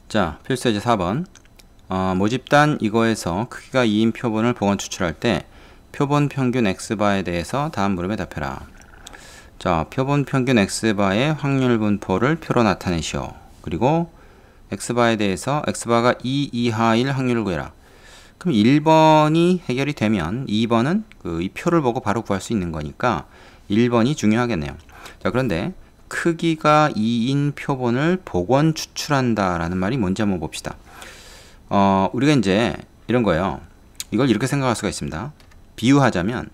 자, 필수 예제 4번. 모집단 이거에서 크기가 2인 표본을 복원 추출할 때 표본 평균 x바에 대해서 다음 물음에 답해라. 자, 표본 평균 x바의 확률 분포를 표로 나타내시오. 그리고 x바에 대해서 x바가 2 이하일 확률을 구해라. 그럼 1번이 해결이 되면 2번은 이 표를 보고 바로 구할 수 있는 거니까 1번이 중요하겠네요. 자, 그런데 크기가 2인 표본을 복원 추출한다 라는 말이 뭔지 한번 봅시다. 우리가 이제 이런 거예요. 이걸 이렇게 생각할 수가 있습니다. 비유하자면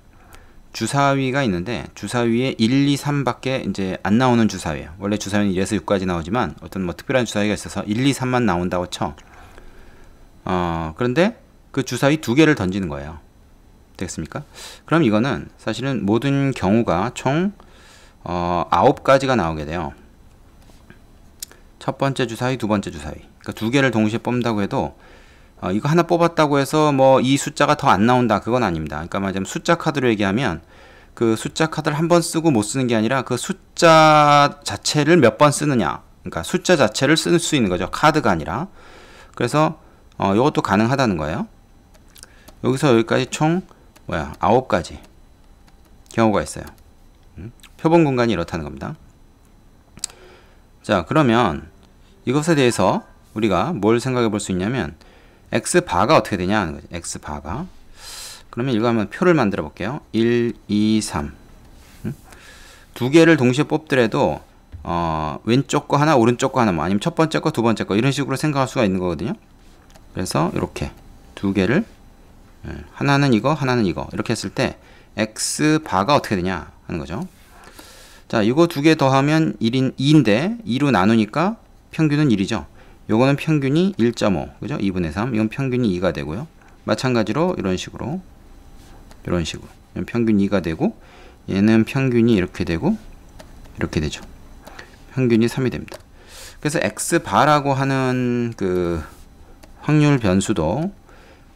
주사위가 있는데 주사위에 1, 2, 3밖에 이제 안 나오는 주사위예요. 원래 주사위는 1에서 6까지 나오지만 어떤 특별한 주사위가 있어서 1, 2, 3만 나온다고 쳐. 그런데 그 주사위 2개를 던지는 거예요. 되겠습니까? 그럼 이거는 사실은 모든 경우가 총 9가지가 나오게 돼요. 첫 번째 주사위, 두 번째 주사위. 그러니까 2개를 동시에 뽑는다고 해도 이거 하나 뽑았다고 해서 뭐 이 숫자가 더 안 나온다, 그건 아닙니다. 그러니까 말하자면 숫자 카드로 얘기하면 그 숫자 카드를 한 번 쓰고 못 쓰는 게 아니라 그 숫자 자체를 몇 번 쓰느냐, 그러니까 숫자 자체를 쓸 수 있는 거죠. 카드가 아니라. 그래서 이것도 가능하다는 거예요. 여기서 여기까지 총 9가지 경우가 있어요. 표본 공간이 이렇다는 겁니다. 자, 그러면 이것에 대해서 우리가 뭘 생각해 볼 수 있냐면 x바가 어떻게 되냐 하는 거죠. x바가. 그러면 이거 한번 표를 만들어 볼게요. 1, 2, 3. 2개를 동시에 뽑더라도 왼쪽 거 하나, 오른쪽 거 하나, 뭐 아니면 첫 번째 거, 두 번째 거 이런 식으로 생각할 수가 있는 거거든요. 그래서 이렇게 2개를 하나는 이거, 하나는 이거 이렇게 했을 때 x바가 어떻게 되냐 하는 거죠. 자, 이거 2개 더하면 2인데 2로 나누니까 평균은 1이죠. 요거는 평균이 1.5, 그죠? 2분의 3. 이건 평균이 2가 되고요. 마찬가지로 이런 식으로 이건 평균 2가 되고 얘는 평균이 이렇게 되고 이렇게 되죠. 평균이 3이 됩니다. 그래서 x바라고 하는 그 확률 변수도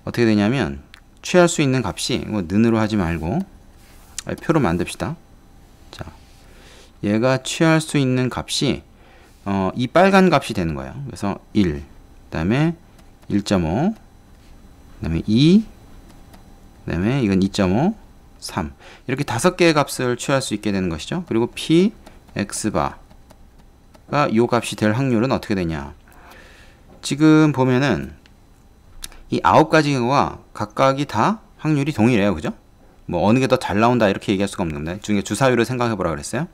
어떻게 되냐면 취할 수 있는 값이 는으로 하지 말고 표로 만듭시다. 자, 얘가 취할 수 있는 값이 이 빨간 값이 되는 거예요. 그래서 1, 그 다음에 1.5, 그 다음에 2, 그 다음에 이건 2.5, 3 이렇게 5개의 값을 취할 수 있게 되는 것이죠. 그리고 p, x바가 이 값이 될 확률은 어떻게 되냐. 지금 보면은 이 9가지 경우가 각각이 다 확률이 동일해요. 그죠? 뭐 어느 게 더 잘 나온다 이렇게 얘기할 수가 없는 겁니다. 중에 주사위로 생각해 보라 그랬어요.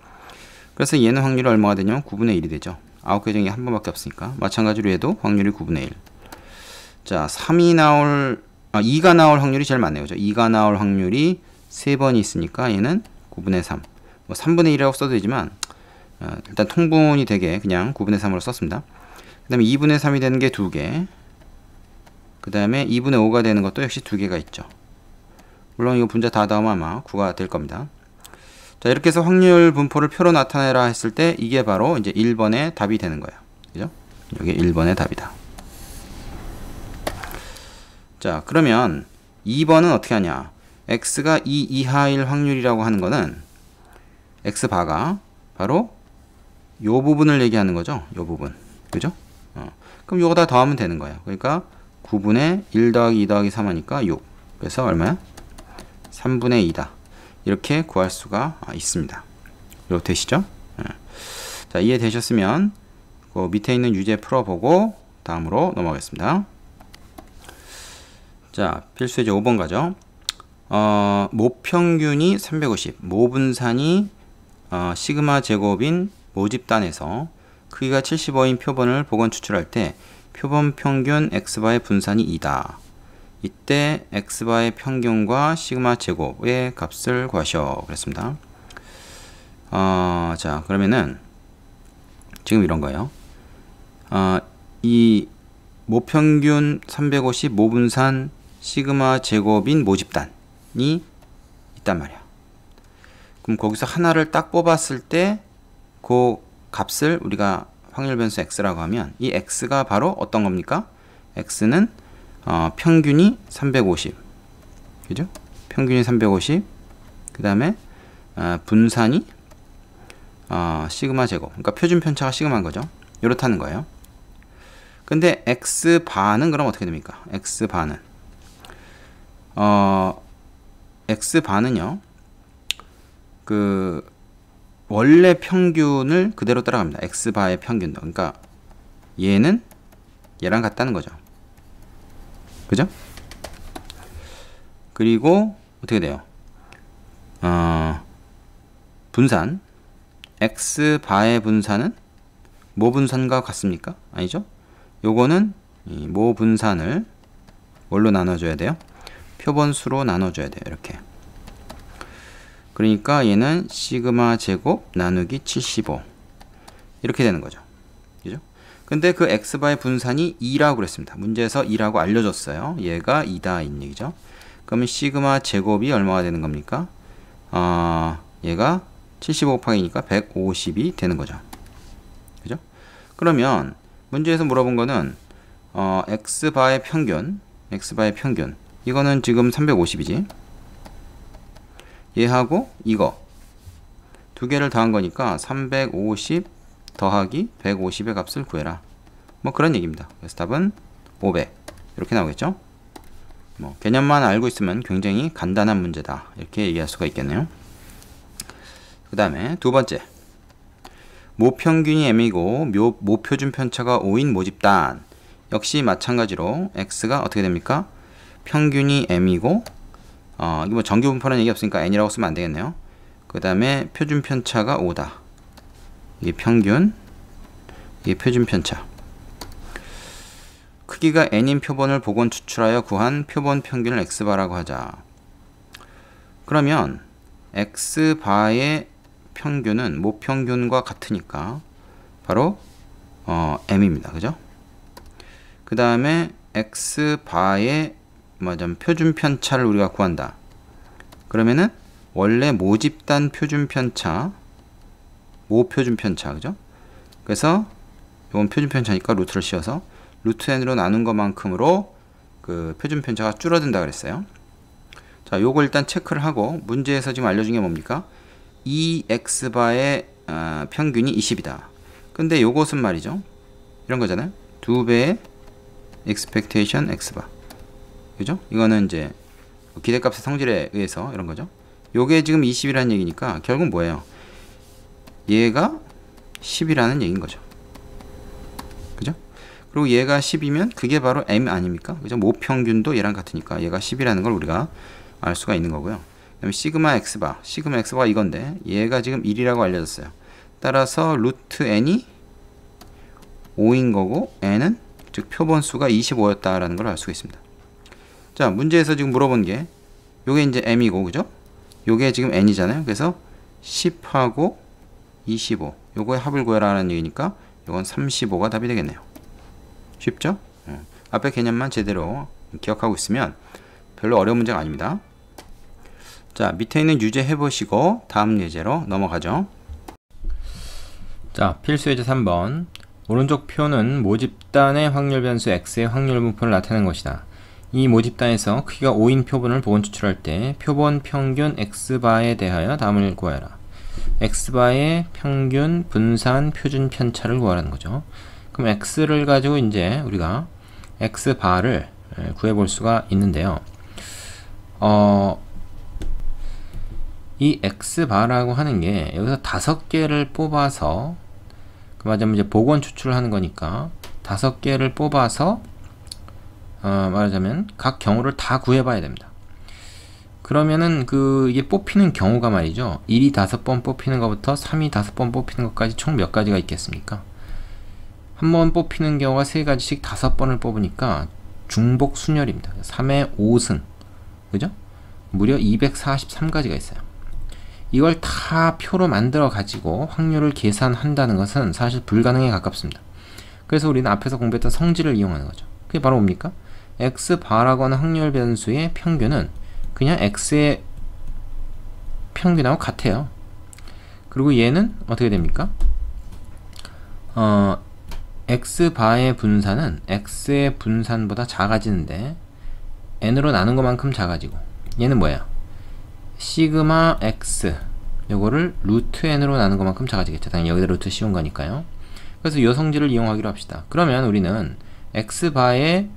그래서 얘는 확률이 얼마가 되냐면 9분의 1이 되죠. 9개 중에 한 번밖에 없으니까. 마찬가지로 얘도 확률이 9분의 1. 자, 2가 나올 확률이 제일 많네요. 그죠? 2가 나올 확률이 3번이 있으니까 얘는 9분의 3. 뭐 3분의 1이라고 써도 되지만 일단 통분이 되게 그냥 9분의 3으로 썼습니다. 그 다음에 2분의 3이 되는 게 2개. 그 다음에 2분의 5가 되는 것도 역시 2개가 있죠. 물론 이거 분자 다 더하면 아마 9가 될 겁니다. 자, 이렇게 해서 확률 분포를 표로 나타내라 했을 때 이게 바로 이제 1번의 답이 되는 거예요. 그죠? 이게 1번의 답이다. 자, 그러면 2번은 어떻게 하냐? x가 2 이하일 확률이라고 하는 거는 x바가 바로 요 부분을 얘기하는 거죠. 요 부분. 그죠? 그럼 요거 다 더하면 되는 거예요. 그러니까 9분의 1 더하기 2 더하기 3 하니까 6. 그래서 얼마야? 3분의 2다. 이렇게 구할 수가 있습니다. 이렇게 되시죠? 자, 이해되셨으면 그 밑에 있는 유제 풀어보고 다음으로 넘어가겠습니다. 자, 필수 예제 5번 가죠. 모평균이 350, 모분산이 시그마 제곱인 모집단에서 크기가 75인 표본을 복원 추출할 때 표본 평균 x바의 분산이 2다. 이때 x바의 평균과 시그마 제곱의 값을 구하시오. 그랬습니다. 자, 그러면은 지금 이런 거예요. 이 모평균 350 모분산 시그마 제곱인 모집단이 있단 말이야. 그럼 거기서 하나를 딱 뽑았을 때 그 값을 우리가 확률 변수 x라고 하면 이 x가 바로 어떤 겁니까? x는 평균이 350, 그죠? 평균이 350, 그 다음에 분산이 시그마 제곱, 그러니까 표준 편차가 시그마인 거죠. 이렇다는 거예요. 근데 x바는 그럼 어떻게 됩니까? x바는 x바는요 그 원래 평균을 그대로 따라갑니다. x바의 평균도. 그러니까 얘는 얘랑 같다는 거죠. 그죠? 그리고 어떻게 돼요? 분산 x바의 분산은 모 분산과 같습니까? 아니죠? 요거는 이 모 분산을 뭘로 나눠줘야 돼요? 표본수로 나눠줘야 돼요. 이렇게. 그러니까 얘는 시그마 제곱 나누기 75 이렇게 되는 거죠. 그죠? 근데 그 x바의 분산이 2라고 그랬습니다. 문제에서 2라고 알려줬어요. 얘가 2다 인 얘기죠. 그러면 시그마 제곱이 얼마가 되는 겁니까? 얘가 75 곱하기니까 150이 되는 거죠. 그죠? 그러면 문제에서 물어본 거는 x바의 평균 이거는 지금 350이지. 얘하고 이거 두 개를 더한 거니까 350 더하기 150의 값을 구해라. 뭐 그런 얘기입니다. 그래서 답은 500 이렇게 나오겠죠. 뭐 개념만 알고 있으면 굉장히 간단한 문제다 이렇게 얘기할 수가 있겠네요. 그 다음에 두 번째, 모평균이 m이고 모표준 편차가 5인 모집단. 역시 마찬가지로 x가 어떻게 됩니까? 평균이 m이고 이거 뭐 정규 분포라는 얘기 없으니까 n이라고 쓰면 안 되겠네요. 그 다음에 표준 편차가 5다. 이게 평균, 이게 표준 편차. 크기가 n인 표본을 복원 추출하여 구한 표본 평균을 x바라고 하자. 그러면 x바의 평균은 모평균과 같으니까 바로 m입니다. 그죠? 그 다음에 x바의 표준 편차를 우리가 구한다. 그러면은 원래 모집단 표준 편차, 모표준 편차, 그죠? 그래서 이건 표준 편차니까 루트를 씌워서 루트 n으로 나눈 것만큼으로 그 표준 편차가 줄어든다 그랬어요. 자, 요거 일단 체크를 하고 문제에서 지금 알려준 게 뭡니까? 이 x바의 평균이 20이다. 근데 요것은 말이죠. 이런 거잖아요. 2배의 expectation x바. 그죠? 이거는 이제 기대값의 성질에 의해서 이런 거죠. 요게 지금 20이라는 얘기니까 결국 뭐예요? 얘가 10이라는 얘기인 거죠. 그죠? 그리고 얘가 10이면 그게 바로 m 아닙니까? 그죠? 모평균도 얘랑 같으니까 얘가 10이라는 걸 우리가 알 수가 있는 거고요. 그다음에 시그마 x바가 이건데 얘가 지금 1이라고 알려졌어요. 따라서 루트 n이 5인 거고 n은 즉 표본수가 25였다라는 걸 알 수가 있습니다. 자, 문제에서 지금 물어본 게 요게 이제 m이고 그죠? 요게 지금 n이잖아요. 그래서 10하고 25 요거의 합을 구해라는 얘기니까 요건 35가 답이 되겠네요. 쉽죠? 앞에 개념만 제대로 기억하고 있으면 별로 어려운 문제가 아닙니다. 자, 밑에 있는 유제 해보시고 다음 예제로 넘어가죠. 자, 필수 예제 3번. 오른쪽 표는 모집단의 확률 변수 x의 확률 분포를 나타내는 것이다. 이 모집단에서 크기가 5인 표본을 복원 추출할 때 표본 평균 x바에 대하여 다음을 구하여라. x바의 평균 분산 표준 편차를 구하라는 거죠. 그럼 x를 가지고 이제 우리가 x바를 구해 볼 수가 있는데요. 이 x바라고 하는 게 여기서 5개를 뽑아서 말하자면 이제 복원 추출을 하는 거니까 5개를 뽑아서 말하자면 각 경우를 다 구해봐야 됩니다. 그러면은 이게 뽑히는 경우가 말이죠. 1이 5번 뽑히는 것부터 3이 5번 뽑히는 것까지 총 몇 가지가 있겠습니까? 한 번 뽑히는 경우가 3가지씩 5번을 뽑으니까 중복 순열입니다. 3의 5승. 그죠? 무려 243가지가 있어요. 이걸 다 표로 만들어 가지고 확률을 계산한다는 것은 사실 불가능에 가깝습니다. 그래서 우리는 앞에서 공부했던 성질을 이용하는 거죠. 그게 바로 뭡니까? x바라고 하는 확률 변수의 평균은 그냥 x의 평균하고 같아요. 그리고 얘는 어떻게 됩니까? x바의 분산은 x의 분산보다 작아지는데 n으로 나눈 것만큼 작아지고, 얘는 뭐예요? 시그마 x 요거를 루트 n으로 나눈 것만큼 작아지겠죠. 당연히 여기다 루트 씌운 거니까요. 그래서 이 성질을 이용하기로 합시다. 그러면 우리는 x바의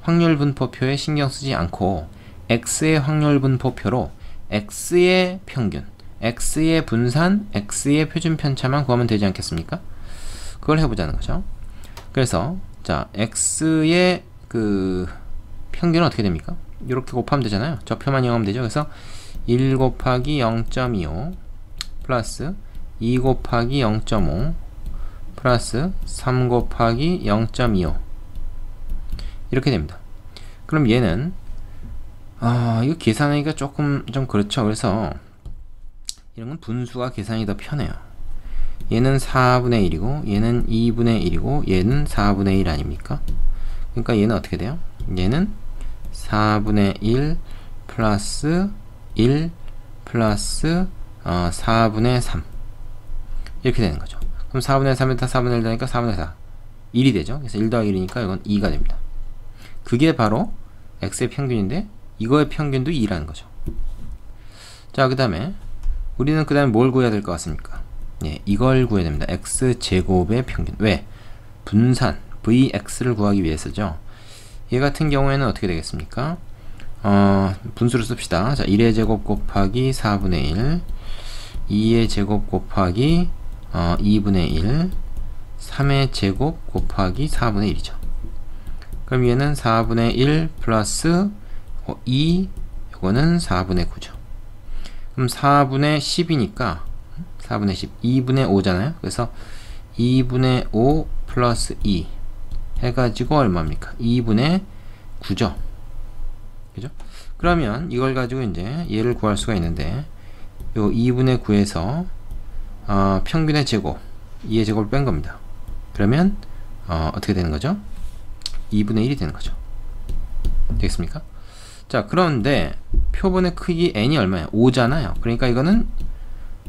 확률 분포표에 신경 쓰지 않고 x의 확률 분포표로 x의 평균, x의 분산, x의 표준 편차만 구하면 되지 않겠습니까? 그걸 해보자는 거죠. 그래서 자, x의 그 평균은 어떻게 됩니까? 이렇게 곱하면 되잖아요. 저 표만 이용하면 되죠. 그래서 1 곱하기 0.25 플러스 2 곱하기 0.5 플러스 3 곱하기 0.25 이렇게 됩니다. 그럼 얘는 이거 계산하기가 조금 좀 그렇죠. 그래서 이런 건 분수가 계산이 더 편해요. 얘는 4분의 1이고 얘는 2분의 1이고 얘는 4분의 1 아닙니까? 그러니까 얘는 어떻게 돼요? 얘는 4분의 1 플러스 1 플러스 4분의 3 이렇게 되는 거죠. 그럼 4분의 3에다 4분의 1 되니까 4분의 4 1이 되죠. 그래서 1 더하기 1이니까 이건 2가 됩니다. 그게 바로 x의 평균인데 이거의 평균도 2라는 거죠. 자, 그 다음에 우리는 그 다음에 뭘 구해야 될 것 같습니까? 예, 이걸 구해야 됩니다. x제곱의 평균. 왜? 분산 vx를 구하기 위해서죠. 얘 같은 경우에는 어떻게 되겠습니까? 분수를 씁시다. 자, 1의 제곱 곱하기 4분의 1 2의 제곱 곱하기 2분의 1 3의 제곱 곱하기 4분의 1이죠. 그럼 얘는 4분의 1 플러스 2 요거는 4분의 9죠. 그럼 4분의 10이니까 4분의 10 2분의 5잖아요. 그래서 2분의 5 플러스 2 해가지고 얼마입니까? 2분의 9죠. 그죠? 그러면 이걸 가지고 이제 얘를 구할 수가 있는데 요 2분의 9에서 평균의 제곱 2의 제곱을 뺀 겁니다. 그러면 어떻게 되는 거죠? 2분의 1이 되는 거죠. 되겠습니까? 자, 그런데 표본의 크기 n이 얼마예요? 5잖아요. 그러니까 이거는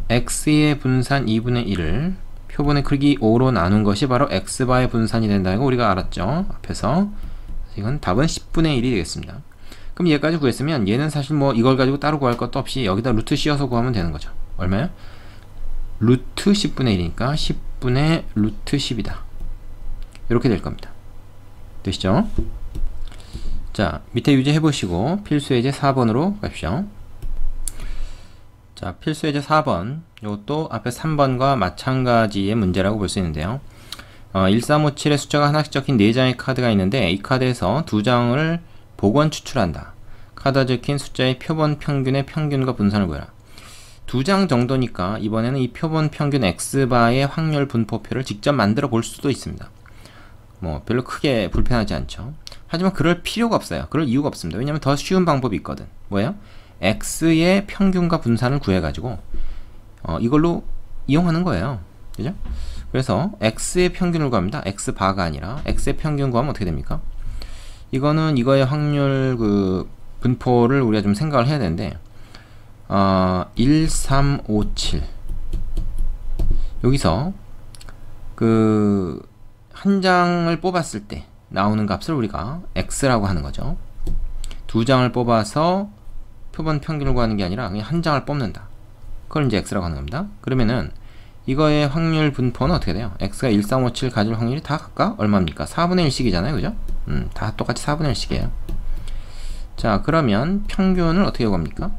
x의 분산 2분의 1을 표본의 크기 5로 나눈 것이 바로 x바의 분산이 된다는 거 우리가 알았죠. 앞에서. 이건 답은 10분의 1이 되겠습니다. 그럼 얘까지 구했으면 얘는 사실 뭐 이걸 가지고 따로 구할 것도 없이 여기다 루트 씌워서 구하면 되는 거죠. 얼마요? 루트 10분의 1이니까 10분의 루트 10이다. 이렇게 될 겁니다. 되시죠? 자, 밑에 유제 해보시고 필수예제 4번으로 가십시오. 자, 필수예제 4번 이것도 앞에 3번과 마찬가지의 문제라고 볼 수 있는데요. 1357의 숫자가 하나씩 적힌 4장의 카드가 있는데 이 카드에서 2장을 복원 추출한다. 카드에 적힌 숫자의 표본 평균의 평균과 분산을 구해라. 2장 정도니까 이번에는 이 표본 평균 x바의 확률 분포표를 직접 만들어 볼 수도 있습니다. 뭐 별로 크게 불편하지 않죠. 하지만 그럴 필요가 없어요. 그럴 이유가 없습니다. 왜냐면 더 쉬운 방법이 있거든. 뭐예요? x의 평균과 분산을 구해가지고 이걸로 이용하는 거예요. 그죠? 그래서 x의 평균을 구합니다. x바가 아니라 x의 평균 구하면 어떻게 됩니까? 이거는 이거의 확률 그 분포를 우리가 좀 생각을 해야 되는데 1357 여기서 그 한 장을 뽑았을 때 나오는 값을 우리가 x라고 하는 거죠. 2장을 뽑아서 표본 평균을 구하는 게 아니라 그냥 한 장을 뽑는다. 그걸 이제 x라고 하는 겁니다. 그러면은 이거의 확률 분포는 어떻게 돼요? x가 1357 가질 확률이 다 각각 얼마입니까? 4분의 1씩이잖아요. 그죠? 다 똑같이 4분의 1씩이에요. 자, 그러면 평균을 어떻게 구합니까?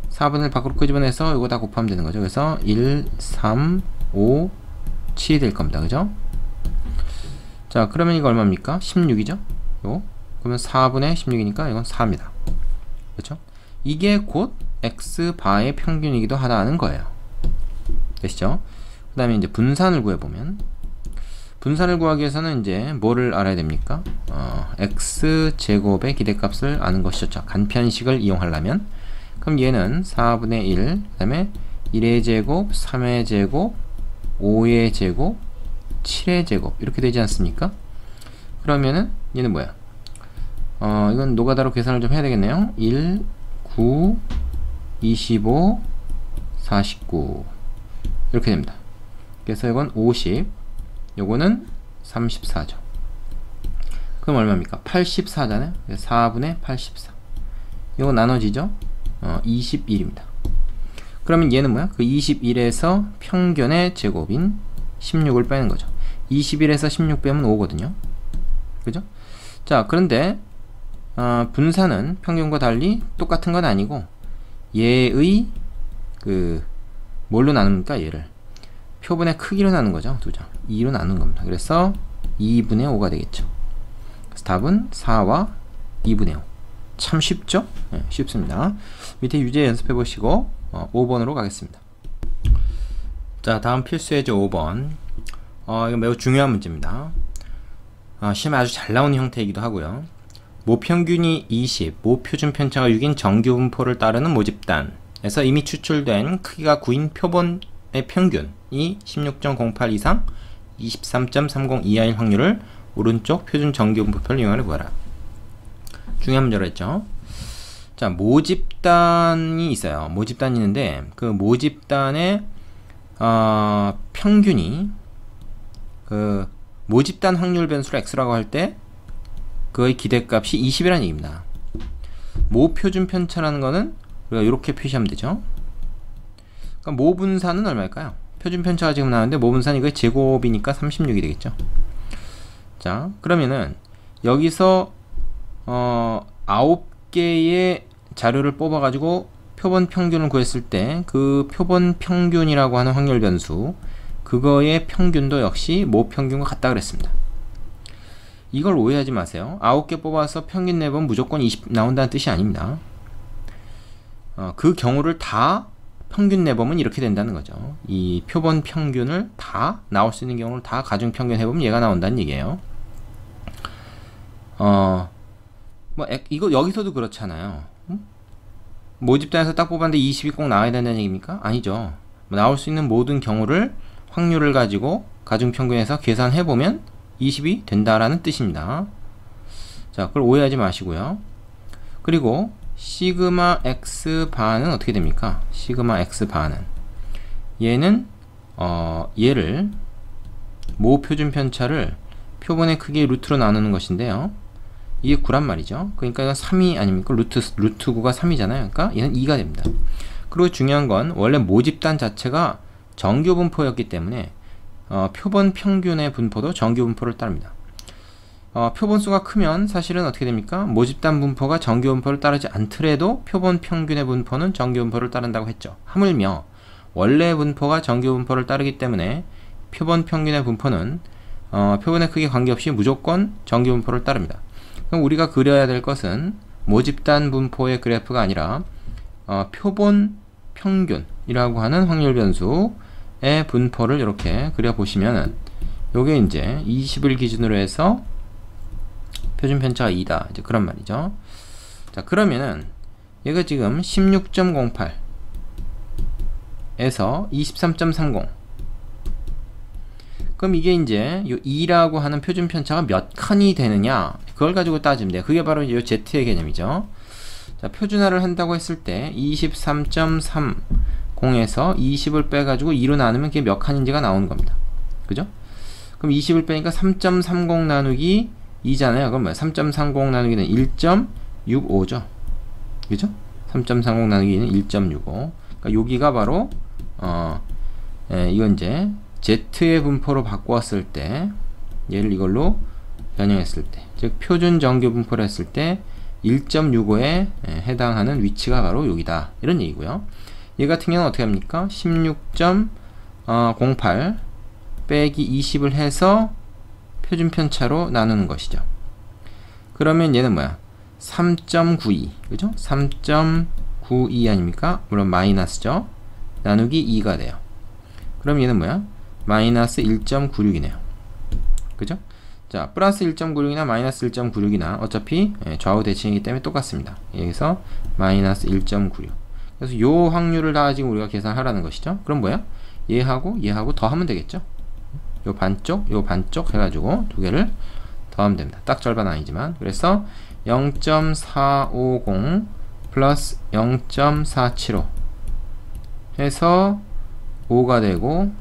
4분의 1 밖으로 끄집어내서 이거 다 곱하면 되는 거죠. 그래서 1, 3, 5, 7이 될 겁니다. 그죠? 자, 그러면 이거 얼마입니까? 16이죠? 그러면 4분의 16이니까 이건 4입니다. 그렇죠? 이게 곧 x바의 평균이기도 하다는 거예요. 되시죠? 그 다음에 이제 분산을 구해보면 분산을 구하기 위해서는 이제 뭐를 알아야 됩니까? x제곱의 기대값을 아는 것이죠. 간편식을 이용하려면 그럼 얘는 4분의 1, 그 다음에 1의 제곱, 3의 제곱, 5의 제곱, 7의 제곱 이렇게 되지 않습니까? 그러면은 얘는 뭐야? 이건 노가다로 계산을 좀 해야 되겠네요. 1, 9, 25, 49 이렇게 됩니다. 그래서 이건 50, 요거는 34죠. 그럼 얼마입니까? 84잖아요. 4분의 84. 요거 나눠지죠? 21입니다. 그러면 얘는 뭐야? 그 21에서 평균의 제곱인 16을 빼는 거죠. 21에서 16 빼면 5거든요. 그죠? 자, 그런데 분산은 평균과 달리 똑같은 건 아니고 얘의 뭘로 나눕니까? 얘를 표본의 크기로 나눈 거죠. 2장 2로 나눈 겁니다. 그래서 2분의 5가 되겠죠. 그래서 답은 4와 2분의 5. 참 쉽죠? 네, 쉽습니다. 밑에 유제 연습해 보시고 5번으로 가겠습니다. 자, 다음 필수예제 5번. 이거 매우 중요한 문제입니다. 시험에 아주 잘 나오는 형태이기도 하고요. 모평균이 20, 모표준 편차가 6인 정규 분포를 따르는 모집단에서 이미 추출된 크기가 9인 표본의 평균이 16.08 이상 23.30 이하일 확률을 오른쪽 표준 정규 분포를 이용하여 구하라. 중요한 문제로 했죠. 자, 모집단이 있어요. 모집단이 있는데 그 모집단의 평균이 모집단 확률 변수를 x라고 할 때 그의 기대값이 20이라는 얘기입니다. 모표준 편차라는 거는 우리가 이렇게 표시하면 되죠. 그러니까 모분산은 얼마일까요? 표준 편차가 지금 나왔는데 모분산이 이거의 제곱이니까 36이 되겠죠. 자, 그러면은 여기서 9개의 자료를 뽑아 가지고 표본 평균을 구했을 때 그 표본 평균이라고 하는 확률 변수, 그거의 평균도 역시 모평균과 같다 그랬습니다. 이걸 오해하지 마세요. 9개 뽑아서 평균 내보면 무조건 20 나온다는 뜻이 아닙니다. 그 경우를 다 평균 내보면 이렇게 된다는 거죠. 이 표본 평균을 다 나올 수 있는 경우를 다 가중 평균 해보면 얘가 나온다는 얘기예요. 이거 여기서도 그렇잖아요. 모집단에서 딱 뽑았는데 20이 꼭 나와야 된다는 얘기입니까? 아니죠. 나올 수 있는 모든 경우를 확률을 가지고 가중평균해서 계산해보면 20이 된다라는 뜻입니다. 자, 그걸 오해하지 마시고요. 그리고 시그마 x 바는 어떻게 됩니까? 시그마 x 바는 얘는 얘를 모표준 편차를 표본의 크기의 루트로 나누는 것인데요. 이게 9란 말이죠. 그러니까 이건 3이 아닙니까? 루트 9가 3이잖아요. 그러니까 얘는 2가 됩니다. 그리고 중요한 건 원래 모집단 자체가 정규 분포였기 때문에 표본 평균의 분포도 정규 분포를 따릅니다. 표본 수가 크면 사실은 어떻게 됩니까? 모집단 분포가 정규 분포를 따르지 않더라도 표본 평균의 분포는 정규 분포를 따른다고 했죠. 하물며 원래 분포가 정규 분포를 따르기 때문에 표본 평균의 분포는 표본의 크기에 관계없이 무조건 정규 분포를 따릅니다. 그럼 우리가 그려야 될 것은 모집단 분포의 그래프가 아니라 표본 평균이라고 하는 확률 변수의 분포를 이렇게 그려보시면은 요게 이제 20을 기준으로 해서 표준 편차가 2다. 이제 그런 말이죠. 자, 그러면은 얘가 지금 16.08 에서 23.30. 그럼 이게 이제 요 2라고 하는 표준 편차가 몇 칸이 되느냐? 그걸 가지고 따지면 돼요. 그게 바로 이 Z의 개념이죠. 자, 표준화를 한다고 했을 때 23.30에서 20을 빼가지고 2로 나누면 그게 몇 칸인지가 나오는 겁니다. 그죠? 그럼 20을 빼니까 3.30 나누기 2잖아요. 그럼 뭐야? 3.30 나누기는 1.65죠. 그죠? 3.30 나누기는 1.65. 그러니까 여기가 바로 이건 이제 Z의 분포로 바꾸었을 때, 얘를 이걸로 변형했을 때, 즉 표준 정규 분포를 했을 때 1.65에 해당하는 위치가 바로 여기다, 이런 얘기고요. 얘 같은 경우는 어떻게 합니까? 16.08 빼기 20을 해서 표준 편차로 나누는 것이죠. 그러면 얘는 뭐야? 3.92, 그죠? 3.92 아닙니까? 물론 마이너스죠. 나누기 2가 돼요. 그럼 얘는 뭐야? 마이너스 1.96이네요. 그죠? 자, 플러스 1.96이나 마이너스 1.96이나 어차피 좌우 대칭이기 때문에 똑같습니다. 여기서 마이너스 1.96. 그래서 요 확률을 다 지금 우리가 계산하라는 것이죠. 그럼 뭐야? 얘하고 얘하고 더하면 되겠죠? 요 반쪽 해가지고 두 개를 더하면 됩니다. 딱 절반 아니지만. 그래서 0.450 플러스 0.475 해서 5가 되고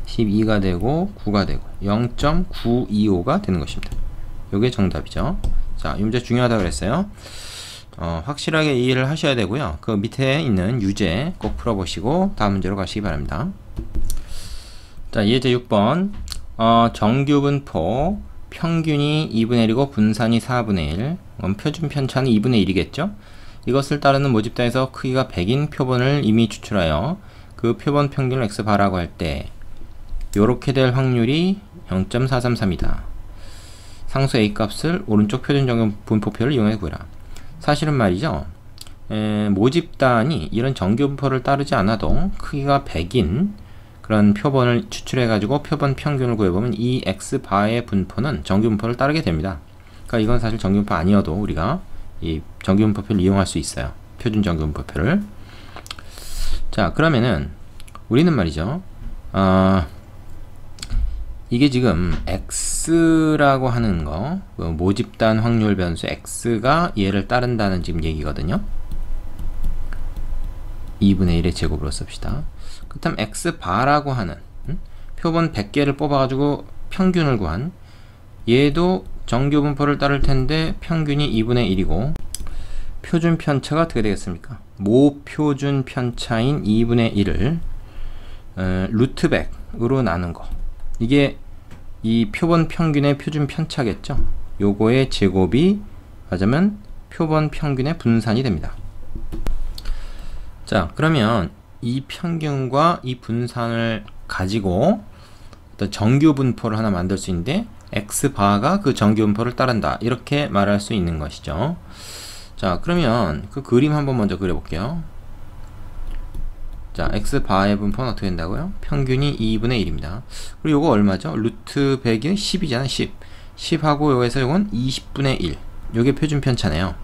12가 되고 9가 되고 0.925가 되는 것입니다. 요게 정답이죠. 자, 이 문제 중요하다고 그랬어요. 확실하게 이해를 하셔야 되고요. 그 밑에 있는 유제 꼭 풀어보시고 다음 문제로 가시기 바랍니다. 자, 예제 6번 정규분포 평균이 2분의 1이고 분산이 4분의 1. 그럼 표준 편차는 2분의 1이겠죠? 이것을 따르는 모집단에서 크기가 100인 표본을 이미 추출하여 그 표본 평균을 x바라고 할 때 요렇게 될 확률이 0.433이다. 상수 a 값을 오른쪽 표준 정규 분포표를 이용해 구해라. 사실은 말이죠. 모집단이 이런 정규 분포를 따르지 않아도 크기가 100인 그런 표본을 추출해 가지고 표본 평균을 구해보면 이 x바의 분포는 정규 분포를 따르게 됩니다. 그러니까 이건 사실 정규 분포 아니어도 우리가 이 정규 분포표를 이용할 수 있어요. 표준 정규 분포표를. 자, 그러면은 우리는 말이죠. 이게 지금 x라고 하는 거, 모집단 확률 변수 x가 얘를 따른다는 지금 얘기거든요. 2분의 1의 제곱으로 씁시다. 그렇다면 x바라고 하는 표본 100개를 뽑아가지고 평균을 구한 얘도 정규 분포를 따를 텐데 평균이 2분의 1이고 표준 편차가 어떻게 되겠습니까? 모표준 편차인 2분의 1을 루트 100으로 나눈 거. 이게 이 표본 평균의 표준 편차겠죠? 요거의 제곱이 하자면 표본 평균의 분산이 됩니다. 자, 그러면 이 평균과 이 분산을 가지고 어떤 정규 분포를 하나 만들 수 있는데 x바가 그 정규 분포를 따른다. 이렇게 말할 수 있는 것이죠. 자, 그러면 그 그림 한번 먼저 그려볼게요. 자, x바의 분포는 어떻게 된다고요? 평균이 2분의 1입니다. 그리고 요거 얼마죠? 루트 100이 10이잖아. 10. 10하고 여기서 요건 20분의 1. 요게 표준 편차네요.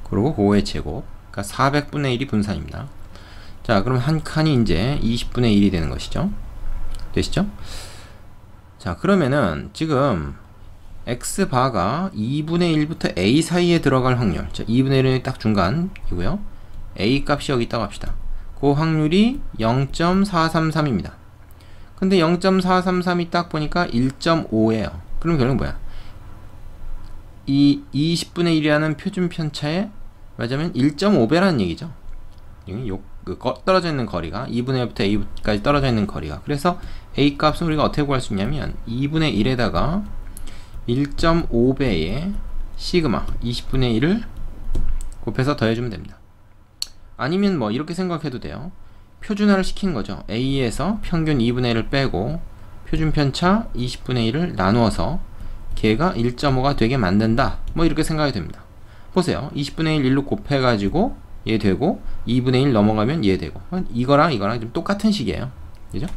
그리고 그거의 제곱. 그러니까 400분의 1이 분산입니다. 자, 그럼 한 칸이 이제 20분의 1이 되는 것이죠. 되시죠? 자, 그러면은 지금 x바가 2분의 1부터 a 사이에 들어갈 확률. 자, 2분의 1은 딱 중간이고요. a 값이 여기 있다고 합시다. 그 확률이 0.433입니다. 근데 0.433이 딱 보니까 1.5예요. 그럼 결국 뭐야? 이 20분의 1이라는 표준 편차에 맞으면 1.5배라는 얘기죠. 떨어져 있는 거리가 2분의 1부터 a까지 떨어져 있는 거리가. 그래서 a 값은 우리가 어떻게 구할 수 있냐면 2분의 1에다가 1.5배의 시그마 20분의 1을 곱해서 더해주면 됩니다. 아니면 뭐 이렇게 생각해도 돼요. 표준화를 시킨 거죠. a에서 평균 2분의 1을 빼고 표준 편차 20분의 1을 나누어서 걔가 1.5가 되게 만든다. 뭐 이렇게 생각이 됩니다. 보세요. 20분의 1 1로 곱해가지고 얘 되고 2분의 1 넘어가면 얘 되고 이거랑 좀 똑같은 식이에요. 그죠?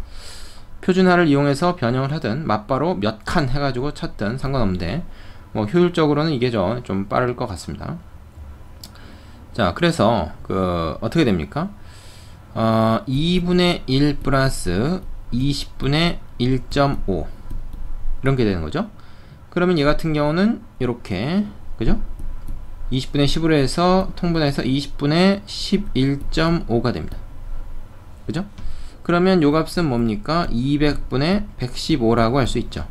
표준화를 이용해서 변형을 하든 맞바로 몇 칸 해가지고 찾든 상관없는데 뭐 효율적으로는 이게 좀 빠를 것 같습니다. 자, 그래서 어떻게 됩니까? 2분의 1 플러스 20분의 1.5 이런 게 되는 거죠. 그러면 얘 같은 경우는 이렇게, 그죠? 20분의 10으로 해서 통분해서 20분의 11.5가 됩니다. 그죠? 그러면 요 값은 뭡니까? 200분의 115라고 할 수 있죠.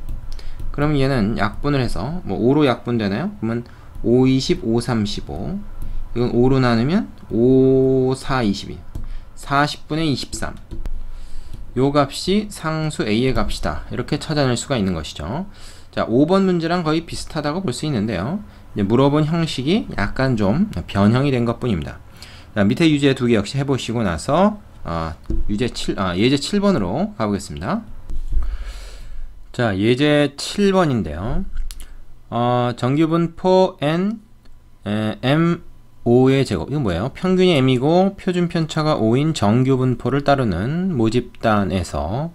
그러면 얘는 약분을 해서 뭐 5로 약분되나요? 그러면 5, 20, 5, 35. 이건 5로 나누면 5, 4, 22. 40분의 23. 요 값이 상수 a의 값이다. 이렇게 찾아낼 수가 있는 것이죠. 자, 5번 문제랑 거의 비슷하다고 볼 수 있는데요. 이제 물어본 형식이 약간 좀 변형이 된 것 뿐입니다. 자, 밑에 유제 두 개 역시 해보시고 나서 예제 7번으로 가보겠습니다. 자, 예제 7번인데요. 정규분포 n m5의 제곱. 이건 뭐예요? 평균이 m이고 표준 편차가 5인 정규분포를 따르는 모집단에서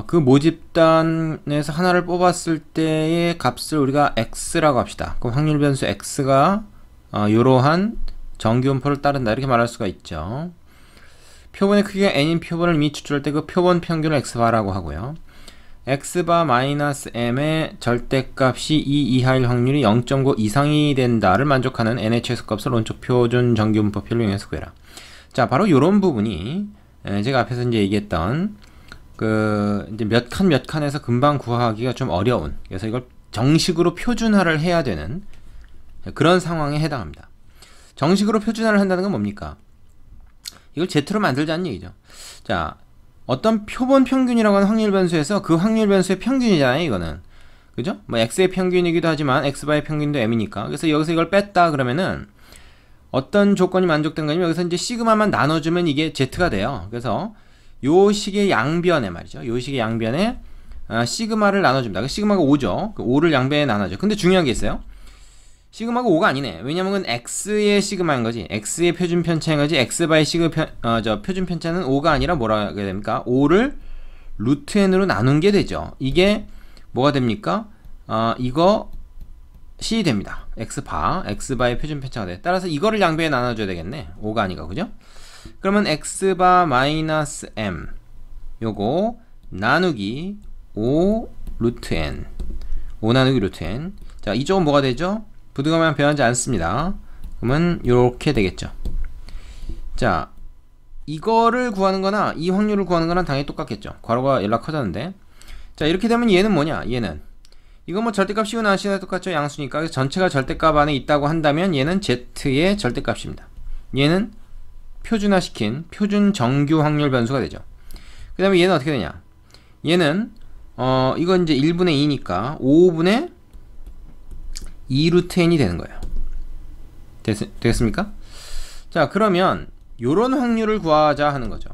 그 모집단에서 하나를 뽑았을 때의 값을 우리가 x라고 합시다. 그럼 확률 변수 x가 이러한 정규분포를 따른다. 이렇게 말할 수가 있죠. 표본의 크기가 n인 표본을 이미 추출할 때 그 표본 평균을 x바라고 하고요. x바 마이너스 m의 절대값이 2 이하일 확률이 0.9 이상이 된다를 만족하는 n의 최소값을 오른쪽 표준 정규분포표를 이용해서 구해라. 자, 바로 이런 부분이 제가 앞에서 이제 얘기했던 이제 몇 칸에서 금방 구하기가 좀 어려운, 그래서 이걸 정식으로 표준화를 해야 되는 그런 상황에 해당합니다. 정식으로 표준화를 한다는 건 뭡니까? 이걸 Z로 만들자는 얘기죠. 자, 어떤 표본 평균이라고 하는 확률 변수에서 그 확률 변수의 평균이잖아요, 이거는. 그죠? 뭐 x의 평균이기도 하지만 x바의 평균도 m이니까. 그래서 여기서 이걸 뺐다 그러면은 어떤 조건이 만족된 거냐면 여기서 이제 시그마만 나눠주면 이게 z가 돼요. 그래서 요 식의 양변에 말이죠. 요 식의 양변에 시그마를 나눠줍니다. 그 시그마가 5죠. 그 5를 양변에 나눠줘. 근데 중요한 게 있어요. 시그마가 5가 아니네. 왜냐면 x의 시그마인 거지. x의 표준 편차인 거지. x바의 표준 편차는 5가 아니라 뭐라 해야 됩니까? 5를 루트 n으로 나눈 게 되죠. 이게 뭐가 됩니까? 이거 c 됩니다. x바의 표준 편차가 돼. 따라서 이거를 양변에 나눠줘야 되겠네. 5가 아니고, 그죠? 그러면 x바 마이너스 m 요거 나누기 5 루트 n 5 나누기 루트 n. 자, 이쪽은 뭐가 되죠? 부등호만 변하지 않습니다. 그러면 요렇게 되겠죠. 자, 이거를 구하는 거나 이 확률을 구하는 거랑 당연히 똑같겠죠. 괄호가 연락 커졌는데. 자, 이렇게 되면 얘는 뭐냐? 얘는 이거 뭐 절대값 C나 C나 똑같죠. 양수니까. 그래서 전체가 절대값 안에 있다고 한다면 얘는 Z의 절대값입니다. 얘는 표준화시킨 표준 정규 확률 변수가 되죠. 그 다음에 얘는 어떻게 되냐? 얘는 이건 이제 1분의 2니까 5분의 2 루트 n이 되는 거예요. 되겠습니까? 자, 그러면 요런 확률을 구하자 하는 거죠.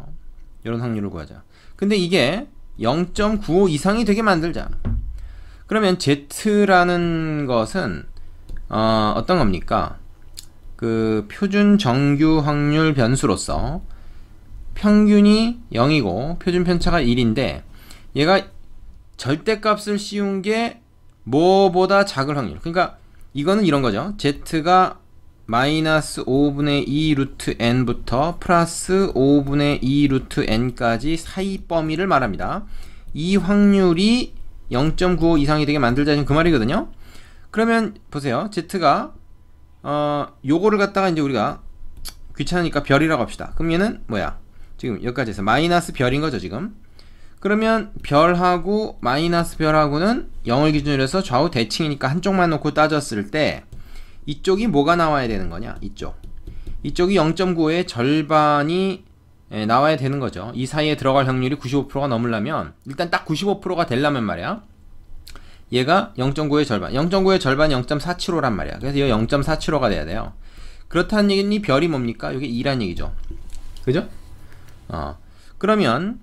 요런 확률을 구하자. 근데 이게 0.95 이상이 되게 만들자. 그러면 z라는 것은 어떤 겁니까? 그 표준 정규 확률 변수로서 평균이 0이고 표준 편차가 1인데 얘가 절대값을 씌운 게 뭐보다 작을 확률. 그러니까 이거는 이런 거죠. z가 마이너스 5분의 2 루트 n부터 플러스 5분의 2 루트 n까지 사이 범위를 말합니다. 이 확률이 0.95 이상이 되게 만들자는 그 말이거든요. 그러면 보세요. z가 요거를 갖다가 이제 우리가 귀찮으니까 별이라고 합시다. 그럼 얘는 뭐야? 지금 여기까지 해서 마이너스 별인 거죠, 지금. 그러면 별하고 마이너스 별하고는 0을 기준으로 해서 좌우 대칭이니까 한쪽만 놓고 따졌을 때 이쪽이 뭐가 나와야 되는 거냐? 이쪽이 0.95의 절반이 나와야 되는 거죠. 이 사이에 들어갈 확률이 95%가 넘으려면 일단 딱 95%가 되려면 말이야. 얘가 0.9의 절반, 0.9의 절반이 0.475란 말이야. 그래서 얘가 0.475가 돼야 돼요. 그렇다는 얘기는 이 별이 뭡니까? 이게 2란 얘기죠. 그죠? 그러면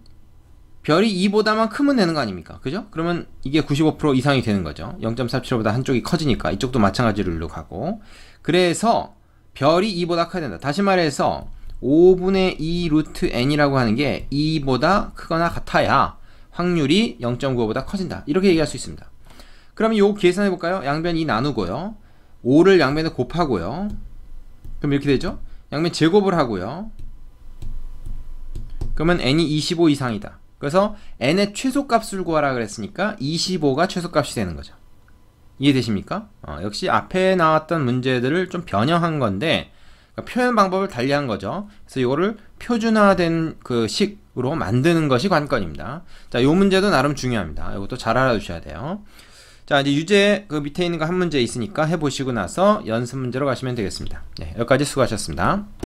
별이 2보다만 크면 되는 거 아닙니까? 그죠? 그러면 이게 95% 이상이 되는 거죠. 0.475보다 한쪽이 커지니까 이쪽도 마찬가지로 가고. 그래서 별이 2보다 커야 된다. 다시 말해서 5분의 2 루트 n이라고 하는 게 2보다 크거나 같아야 확률이 0.95보다 커진다. 이렇게 얘기할 수 있습니다. 그러면 요거 계산해 볼까요? 양변 2 나누고요. 5를 양변에 곱하고요. 그럼 이렇게 되죠? 양변 제곱을 하고요. 그러면 n이 25 이상이다. 그래서 n의 최소값을 구하라 그랬으니까 25가 최소값이 되는 거죠. 이해되십니까? 역시 앞에 나왔던 문제들을 좀 변형한 건데 그러니까 표현 방법을 달리한 거죠. 그래서 이거를 표준화된 그 식으로 만드는 것이 관건입니다. 자, 요 문제도 나름 중요합니다. 이것도 잘 알아두셔야 돼요. 자, 이제 유제 그 밑에 있는 거 한 문제 있으니까 해보시고 나서 연습 문제로 가시면 되겠습니다. 네, 여기까지 수고하셨습니다.